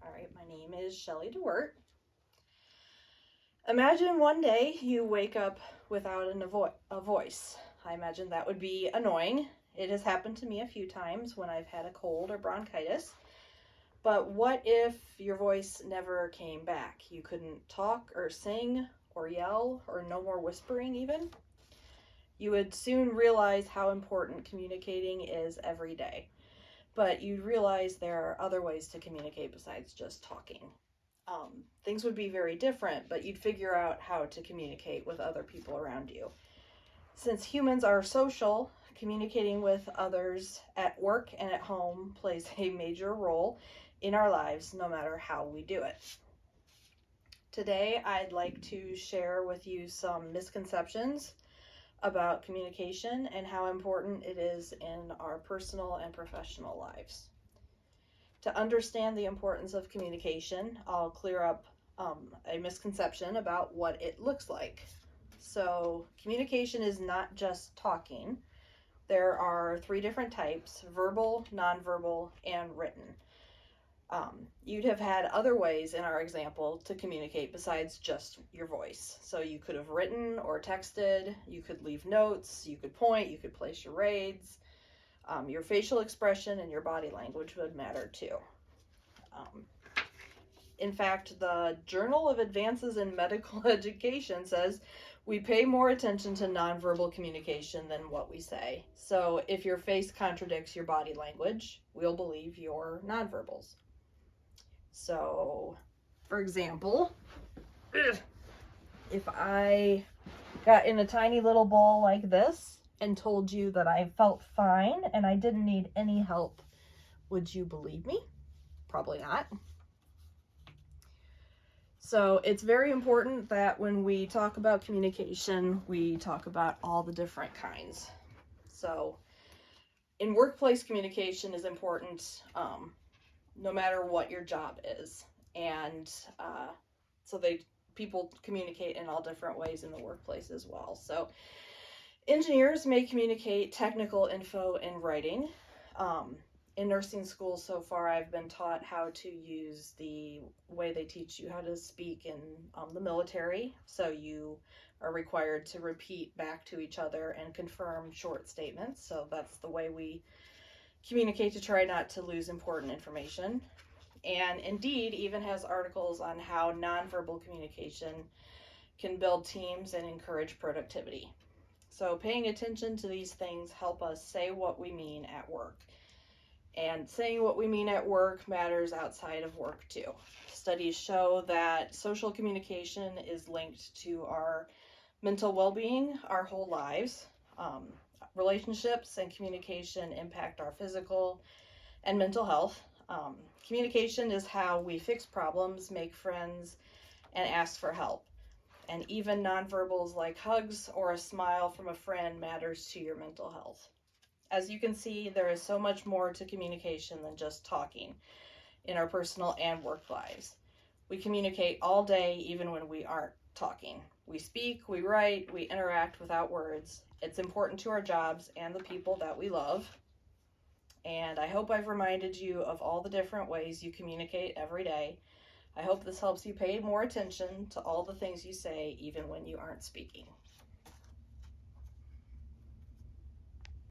All right, my name is Shelly DeWert. Imagine one day you wake up without a voice. I imagine that would be annoying. It has happened to me a few times when I've had a cold or bronchitis. But what if your voice never came back? You couldn't talk or sing or yell or no more whispering even? You would soon realize how important communicating is every day. But you'd realize there are other ways to communicate besides just talking. Things would be very different, but you'd figure out how to communicate with other people around you. Since humans are social, communicating with others at work and at home plays a major role in our lives, no matter how we do it. Today, I'd like to share with you some misconceptions about communication and how important it is in our personal and professional lives. To understand the importance of communication, I'll clear up a misconception about what it looks like. So, communication is not just talking. There are 3 different types: verbal, nonverbal, and written. You'd have had other ways in our example to communicate besides just your voice. So you could have written or texted, you could leave notes, you could point, you could play charades. Your facial expression and your body language would matter too. In fact, the Journal of Advances in Medical Education says we pay more attention to nonverbal communication than what we say. So if your face contradicts your body language, we'll believe your nonverbals. So, for example, if I got in a tiny little bowl like this and told you that I felt fine and I didn't need any help, would you believe me? Probably not. So it's very important that when we talk about communication, we talk about all the different kinds. So in workplace, communication is important no matter what your job is. And so people communicate in all different ways in the workplace as well. So engineers may communicate technical info in writing. In nursing school so far, I've been taught how to use the way they teach you how to speak in the military. So you are required to repeat back to each other and confirm short statements. So that's the way we communicate to try not to lose important information. And Indeed even has articles on how nonverbal communication can build teams and encourage productivity. So paying attention to these things help us say what we mean at work. And saying what we mean at work matters outside of work too. Studies show that social communication is linked to our mental well-being our whole lives. Relationships and communication impact our physical and mental health. Communication is how we fix problems, make friends, and ask for help. And even nonverbals like hugs or a smile from a friend matters to your mental health. As you can see, there is so much more to communication than just talking in our personal and work lives. We communicate all day, even when we aren't talking. We speak, we write, we interact without words. It's important to our jobs and the people that we love. And I hope I've reminded you of all the different ways you communicate every day. I hope this helps you pay more attention to all the things you say, even when you aren't speaking.